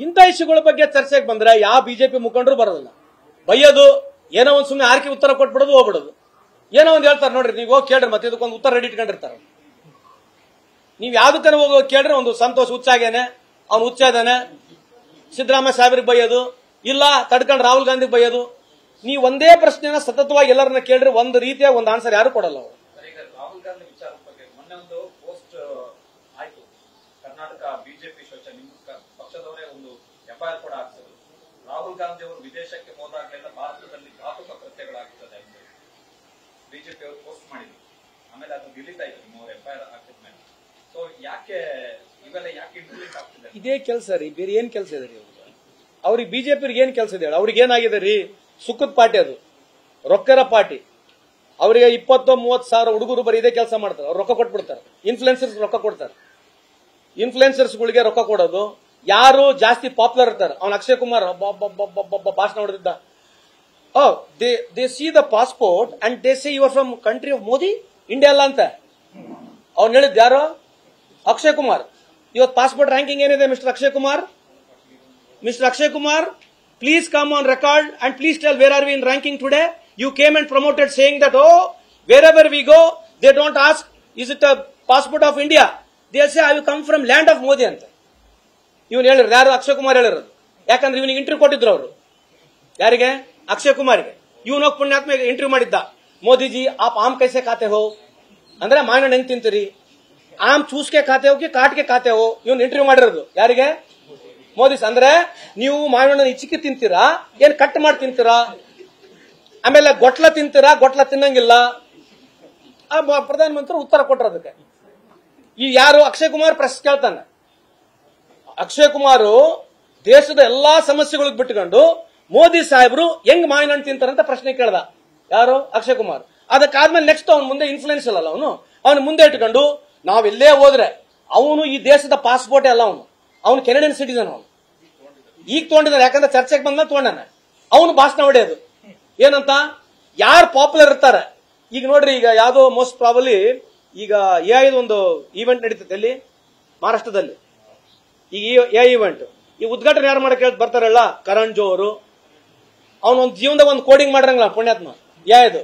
ಇಂಥ ಇಶ್ಯೂಗಳ ಬಗ್ಗೆ ಚರ್ಚೆಗೆ ಬಂದ್ರೆ ಯಾವ ಬಿಜೆಪಿ ಮುಖಂಡರು ಬರೋದಿಲ್ಲ. ಬೈಯೋದು, ಏನೋ ಒಂದು ಸುಮ್ಮನೆ ಆರ್ಕೆ ಉತ್ತರ ಕೊಟ್ಬಿಡೋದು, ಹೋಗ್ಬಿಡೋದು. ಏನೋ ಒಂದು ಹೇಳ್ತಾರೆ ನೋಡ್ರಿ, ನೀವು ಹೋಗಿ ಕೇಳ್ರಿ, ಮತ್ತೆ ಇದಕ್ಕೊಂದು ಉತ್ತರ ರೆಡಿ ಇಟ್ಕೊಂಡಿರ್ತಾರೆ. ನೀವು ಯಾವ್ದಕ್ಕನ ಹೋಗಿ ಕೇಳ್ರಿ, ಒಂದು ಸಂತೋಷ್ ಹುಚ್ಚಾಗೇನೆ, ಅವ್ನು ಹುಚ್ಚ ಇದ್ದಾನೆ, ಸಿದ್ದರಾಮಯ್ಯ ಸಾಹೇಬ್ರಿಗೆ ಬೈಯೋದು, ಇಲ್ಲ ತಡ್ಕೊಂಡು ರಾಹುಲ್ ಗಾಂಧಿಗೆ ಬೈಯೋದು. ನೀವು ಒಂದೇ ಪ್ರಶ್ನೆನ ಸತತವಾಗಿ ಎಲ್ಲರನ್ನ ಕೇಳ್ರಿ, ಒಂದು ರೀತಿಯ ಒಂದು ಆನ್ಸರ್ ಯಾರು ಕೊಡಲ್ಲ ಅವರು. ರಾಹುಲ್ ಗಾಂಧಿ ವಿಚಾರದ ಬಗ್ಗೆ ಮೊನ್ನೆ ಒಂದು ಪೋಸ್ಟ್ ಆಯ್ತು, ಕರ್ನಾಟಕ ಬಿಜೆಪಿ ನಿಮ್ಮ ಪಕ್ಷದವರೇ ಒಂದು ಎಫ್ಐಆರ್ ಕೂಡ ಆಗ್ತದೆ. ರಾಹುಲ್ ಗಾಂಧಿ ಅವರು ವಿದೇಶಕ್ಕೆ ಹೋದಾಗಲೆಲ್ಲ ಭಾರತದಲ್ಲಿ ಘಾತುಕ ಕೃತ್ಯಗಳಾಗ್ತದೆ ಅಂತ ಬಿಜೆಪಿ ಅವರು ಪೋಸ್ಟ್ ಮಾಡಿದ್ರು. ಆಮೇಲೆ ಅದು ಡಿಲೀಟ್ ಆಯ್ತು ನಿಮ್ಮವ್ರ ಎಫ್ಐಆರ್ ಹಾಕಿದ್ಮೇಲೆ. ಸೊ ಯಾಕೆ ಇವೆಲ್ಲ ಯಾಕೆ ಇಂಪ್ಲಿಮೆಂಟ್ ಆಗ್ತಿದೆ? ಇದೇ ಕೆಲಸ ರೀ, ಬೇರೆ ಏನ್ ಕೆಲಸ ಇದೆ ರೀ ಅವ್ರಿಗೆ? ಬಿಜೆಪಿ ಏನ್ ಕೆಲಸ ಇದೆ? ಅವ್ರಿಗೆ ಏನಾಗಿದೆ ರೀ? ಸುಖದ ಪಾರ್ಟಿ, ಅದು ರೊಕ್ಕರ ಪಾರ್ಟಿ. ಅವರಿಗೆ 20-30 ಸಾವಿರ ಹುಡುಗರು ಬರೀ ಇದೇ ಕೆಲಸ ಮಾಡ್ತಾರೆ. ಅವ್ರು ರೊಕ್ಕ ಕೊಟ್ಬಿಡ್ತಾರೆ, ಇನ್ಫ್ಲುಯೆನ್ಸರ್ಸ್ ರೊಕ್ಕ ಕೊಡ್ತಾರೆ. ಇನ್ಫ್ಲುಯೆನ್ಸರ್ಸ್ಗಳಿಗೆ ರೊಕ್ಕ ಕೊಡೋದು. ಯಾರು ಜಾಸ್ತಿ ಪಾಪ್ಯುಲರ್ ಇರ್ತಾರೆ, ಅವ್ನು ಅಕ್ಷಯ್ ಕುಮಾರ್ ಭಾಷಣ ಹೊಡೆದಿದ್ದ, they see the passport and they say you are from country of Modi, India ಅಲ್ಲ ಅಂತ ಅವ್ನು ಹೇಳಿದ್ ಯಾರು? ಅಕ್ಷಯ್ ಕುಮಾರ್. ಇವತ್ತು ಪಾಸ್ಪೋರ್ಟ್ ರ್ಯಾಂಕಿಂಗ್ ಏನಿದೆ mister Akshay Kumar? Mister Akshay Kumar, please come on record and please tell where are we in ranking today. You came and promoted saying that, oh, wherever we go, they don't ask, is it a passport of India? They say, I will come from land of Modi ಅಂತ. ಇವನು ಹೇಳಿರೋದು ಯಾರು? ಅಕ್ಷಯ್ ಕುಮಾರ್ ಹೇಳಿರೋದು. ಯಾಕಂದ್ರೆ ಇವನಿಗೆ interview ಕೊಟ್ಟಿದ್ರು ಅವರು. ಯಾರಿಗೆ? ಅಕ್ಷಯ್ ಕುಮಾರ್ಗೆ. ಇವನು ಹೋಗಿ ಪುಣ್ಯಾತ್ಮ ಇಂಟರ್ವ್ಯೂ ಮಾಡಿದ್ದ. ಮೋದಿಜಿ ಆಪ್ ಆಮ್ ಕೈಸೆ ಖಾತೆ ಹೋ ಅಂದ್ರೆ ಮಾವಿನ ಹೆಂಗ್ ತಿಂತೀರಿ? ಆಮ್ ಚೂಸ್ಕೆ ಖಾತೆ ಹೋ ಕಿ ಕಾಟ್ಗೆ ಖಾತೆ ಹೋ? ಇವನು ಇಂಟರ್ವ್ಯೂ ಮಾಡಿರೋದು ಯಾರಿಗೆ? ಮೋದಿ. ಅಂದ್ರೆ ನೀವು ಮಾವಿನ ಇಚ್ಚಿಕೆ ತಿಂತೀರಾ, ಏನ್ ಕಟ್ ಮಾಡಿ ತಿಂತೀರಾ? ಆಮೇಲೆ ಗೊಟ್ಲ ತಿಂತೀರಾ? ಗೊಟ್ಲ ತಿನ್ನಂಗಿಲ್ಲ. ಪ್ರಧಾನಮಂತ್ರಿ ಉತ್ತರ ಕೊಟ್ಟರು ಅದಕ್ಕೆ. ಈ ಯಾರು? ಅಕ್ಷಯ್ ಕುಮಾರ್ ಪ್ರಶ್ನೆ ಕೇಳ್ತಾನೆ. ಅಕ್ಷಯ್ ಕುಮಾರ್ ದೇಶದ ಎಲ್ಲಾ ಸಮಸ್ಯೆಗಳಿಗೆ ಬಿಟ್ಟುಕೊಂಡು ಮೋದಿ ಸಾಹೇಬರು ಹೆಂಗ್ ಮಾವಿನ ಹಣ್ಣು ತಿಂತಾರಂತ ಪ್ರಶ್ನೆ ಕೇಳ್ದ. ಯಾರು? ಅಕ್ಷಯ್ ಕುಮಾರ್. ಅದಕ್ಕಾದ್ಮೇಲೆ ನೆಕ್ಸ್ಟ್ ಅವನ ಮುಂದೆ ಇನ್ಫ್ಲೂಯೆನ್ಸ್ ಅಲ್ಲ, ಅವನು ಮುಂದೆ ಇಟ್ಕೊಂಡು ನಾವೆಲ್ಲೇ ಹೋದ್ರೆ ಅವನು ಈ ದೇಶದ ಪಾಸ್ಪೋರ್ಟ್ ಅಲ್ಲ, ಅವನು ಕೆನಡಿಯನ್ ಸಿಟಿಸನ್. ಅವನು ಈಗ ತಗೊಂಡಿದ್ದಾನೆ, ಯಾಕಂದ್ರೆ ಚರ್ಚೆಗೆ ಬಂದ ತಗೊಂಡಾನೆ. ಅವನು ಭಾಷಣ ಹೊಡೆಯೋದು ಏನಂತ? ಯಾರು ಪಾಪ್ಯುಲರ್ ಇರ್ತಾರೆ. ಈಗ ನೋಡ್ರಿ, ಈಗ ಯಾವ್ದೋ ಮೋಸ್ಟ್ ಪ್ರಾಬಲಿ ಈಗ ಎಐ ಒಂದು ಈವೆಂಟ್ ನಡೀತದೆ ಅಲ್ಲಿ ಮಹಾರಾಷ್ಟ್ರದಲ್ಲಿ. ಈಗ ಎಐ ಈವೆಂಟ್ ಈ ಉದ್ಘಾಟನೆ ಯಾರು ಮಾಡಕ್ಕೆ ಬರ್ತಾರಲ್ಲ, ಕರಣ್ ಜೋ ಅವರು. ಅವನೊಂದು ಜೀವನದಾಗ ಒಂದು ಕೋಡಿಂಗ್ ಮಾಡಿರಂಗಿಲ್ಲ ಪುಣ್ಯಾತ್ಮ. ಯಾವುದು?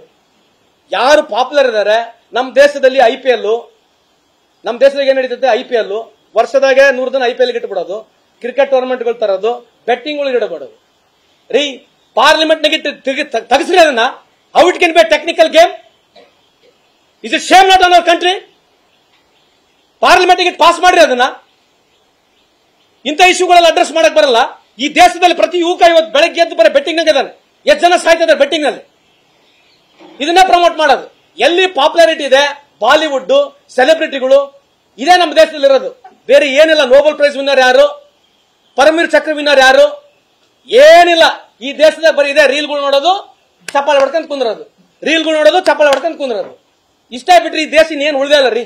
ಯಾರು ಪಾಪ್ಯುಲರ್ ಇದಾರೆ ನಮ್ಮ ದೇಶದಲ್ಲಿ? IPL, ನಮ್ಮ ದೇಶದಾಗ ಏನ್ ನಡೀತದೆ? IPL ವರ್ಷದಾಗೆ 100 ದಿನ IPL ಇಟ್ಬಿಡೋದು, ಕ್ರಿಕೆಟ್ ಟೂರ್ನಮೆಂಟ್ಗಳು ತರೋದು, ಬೆಟ್ಟಿಂಗ್ ಇಡಬಾರದು ರೀ. ಪಾರ್ಲಿಮೆಂಟ್ ನಾಗ ತಗಸ್ರಿ ಅದನ್ನ. How it can be a technical game? Is it shame not on our country? Parliament ಗೆ ಪಾಸ್ ಮಾಡ್ರಿ ಅದನ್ನ. ಇಂಥ ಇಶ್ಯೂಗಳೆಲ್ಲ ಅಡ್ರೆಸ್ ಮಾಡಕ್ ಬರಲ್ಲ. ಈ ದೇಶದಲ್ಲಿ ಪ್ರತಿ ಯುವಕ ಇವತ್ತು ಬೆಳಗ್ಗೆ ಎದ್ದು ಬರೀ ಬೆಟ್ಟಿಂಗ್ ನಾಗ ಇದಾನೆ. ಎಷ್ಟು ಜನ ಸಾಯ್ತಿದ್ದಾರೆ ಬೆಟ್ಟಿಂಗ್ ನಲ್ಲಿ? ಇದನ್ನೇ ಪ್ರಮೋಟ್ ಮಾಡೋದು. ಎಲ್ಲಿ ಪಾಪ್ಯುಲಾರಿಟಿ ಇದೆ, ಬಾಲಿವುಡ್ ಸೆಲೆಬ್ರಿಟಿಗಳು, ಇದೇ ನಮ್ಮ ದೇಶದಲ್ಲಿ ಇರೋದು. ಬೇರೆ ಏನಿಲ್ಲ. ನೋಬೆಲ್ ಪ್ರೈಸ್ ವಿನ್ನರ್ ಯಾರು? ಪರಮವೀರ್ ಚಕ್ರ ವಿನ್ನರ್ ಯಾರು? ಏನಿಲ್ಲ. ಈ ದೇಶದ ಬರೀ ಇದೆ ರೀಲ್ಗಳು ನೋಡೋದು, ಚಪ್ಪಾಳೆ ಹೊಡ್ಕೊಂಡ್ ಕುಂದ್ರೋದು, ರೀಲ್ಗಳು ನೋಡೋದು, ಚಪ್ಪಾಳೆ ಹೊಡ್ಕೊಂಡ್ ಕುಂದ್ರೋದು. ಇಷ್ಟೇ ಬಿಟ್ರಿ ಈ ದೇಶ ಏನ್ ಉಳಿದೇ ಇಲ್ಲ ರೀ.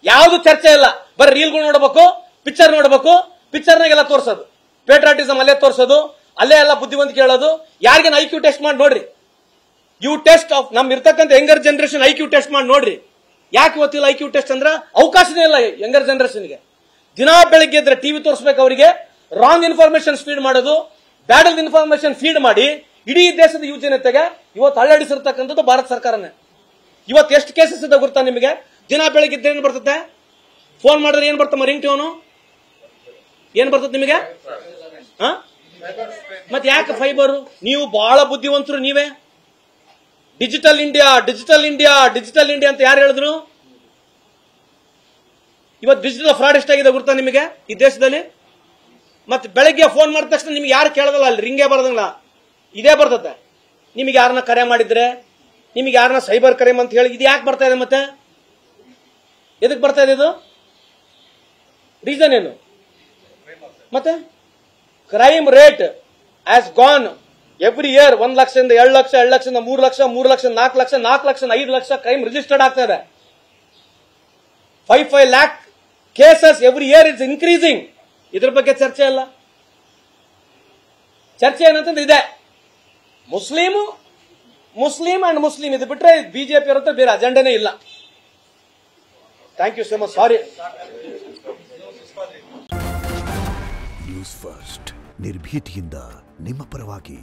ಯಾವ್ದು ಚರ್ಚೆ ಇಲ್ಲ. ಬರೀ ರೀಲ್ಗಳು ನೋಡಬೇಕು, ಪಿಕ್ಚರ್ ನೋಡಬೇಕು, ಪಿಕ್ಚರ್ನಾಗೆಲ್ಲ ತೋರ್ಸೋದು, ಪೇಟ್ರಾಟಿಸಮ್ ಅಲ್ಲೇ ತೋರ್ಸೋದು, ಅಲ್ಲೇ ಎಲ್ಲ ಬುದ್ಧಿವಂತಿಕೆ ಹೇಳೋದು. ಯಾರಿಗೇನು IQ ಟೆಸ್ಟ್ ಮಾಡಿ ನೋಡ್ರಿ. ಯು ಟೆಸ್ಟ್ ಆಫ್ ನಮ್ ಇರ್ತಕ್ಕಂಥ ಯಂಗರ್ ಜನರೇಷನ್ IQ ಟೆಸ್ಟ್ ಮಾಡಿ ನೋಡ್ರಿ. ಯಾಕೆ ಗೊತ್ತಿಲ್ಲ IQ ಟೆಸ್ಟ್ ಅಂದ್ರೆ? ಅವಕಾಶನೇ ಇಲ್ಲ ಯಂಗರ್ ಜನರೇಷನ್ಗೆ. ದಿನಾ ಬೆಳಿಗ್ಗೆ ಇದ್ರೆ ಟಿವಿ ತೋರಿಸ್ಬೇಕು ಅವರಿಗೆ, ರಾಂಗ್ ಇನ್ಫಾರ್ಮೇಶನ್ ಫೀಡ್ ಮಾಡೋದು, ಬ್ಯಾಡ್ ಇನ್ಫಾರ್ಮೇಶನ್ ಫೀಡ್ ಮಾಡಿ ಇಡೀ ದೇಶದ ಯುವ ಜನತೆಗೆ ಇವತ್ತು ಅಳ್ಳಾಡಿಸಿರ್ತಕ್ಕಂಥದ್ದು ಭಾರತ ಸರ್ಕಾರನೇ. ಇವತ್ತು ಎಷ್ಟು ಕೇಸಸ್ ಇದೆ ಗೊತ್ತಾ ನಿಮಗೆ? ದಿನ ಬೆಳಿಗ್ಗೆ ಇದ್ರೆ ಏನ್ ಬರ್ತದೆ? ಫೋನ್ ಮಾಡಿದ್ರೆ ಏನ್ ಬರ್ತಮ್ಮ ರಿಂಗ್ ಟ್ಯೂನು? ಏನ್ ಬರ್ತದೆ ನಿಮಗೆ? ಮತ್ತೆ ಯಾಕೆ ಫೈಬರ್? ನೀವು ಬಹಳ ಬುದ್ಧಿವಂತರು ನೀವೇ. Digital India, digital India, digital India ಅಂತ ಯಾರು ಹೇಳಿದ್ರು? ಇವತ್ತು ಡಿಜಿಟಲ್ ಫ್ರಾಡ್ ಎಷ್ಟಾಗಿದೆ ಗೊತ್ತಾ ನಿಮಗೆ ಈ ದೇಶದಲ್ಲಿ? ಮತ್ತೆ ಬೆಳಗ್ಗೆ ಫೋನ್ ಮಾಡಿದ ತಕ್ಷಣ ನಿಮ್ಗೆ ಯಾರು ಕೇಳೋದಲ್ಲ, ಅಲ್ಲಿ ರಿಂಗೇ ಬರೋದಂಗಿಲ್ಲ, ಇದೇ ಬರ್ತದೆ. ನಿಮಗೆ ಯಾರನ್ನ ಕರೆ ಮಾಡಿದ್ರೆ, ನಿಮಗೆ ಯಾರನ್ನ ಸೈಬರ್ ಕ್ರೈಮ್ ಅಂತ ಹೇಳಿ, ಇದು ಯಾಕೆ ಬರ್ತಾ ಇದೆ? ಮತ್ತೆ ಎದಕ್ಕೆ ಬರ್ತಾ ಇದೆ ಇದು? ರೀಸನ್ ಏನು? ಮತ್ತೆ crime rate has gone every year 1 ಲಕ್ಷದಿಂದ 2 ಲಕ್ಷ, 2 ಲಕ್ಷದಿಂದ 3 ಲಕ್ಷ, 3 ಲಕ್ಷ 4 ಲಕ್ಷ, 4 ಲಕ್ಷ 5 ಲಕ್ಷ ಕ್ರೈಮ್ ರಿಜಿಸ್ಟರ್ಡ್ ಆಗ್ತಾ ಇದೆ. 5 lakh cases every year is increasing. ಇದ್ರ ಬಗ್ಗೆ ಚರ್ಚೆ ಇಲ್ಲ. ಚರ್ಚೆ ಏನಂತಂದ್ರೆ ಇದೆ, ಮುಸ್ಲಿಂ ಅಂಡ್ ಮುಸ್ಲಿಂ, ಇದು ಬಿಟ್ರೆ ಬಿಜೆಪಿ ಇರುತ್ತೆ, ಬೇರೆ ಅಜೆಂಡಾನೇ ಇಲ್ಲ. Thank you so much. Sorry. News First ನಿರ್ಭೀತಿಯಿಂದ ನಿಮ್ಮ ಪರವಾಗಿ.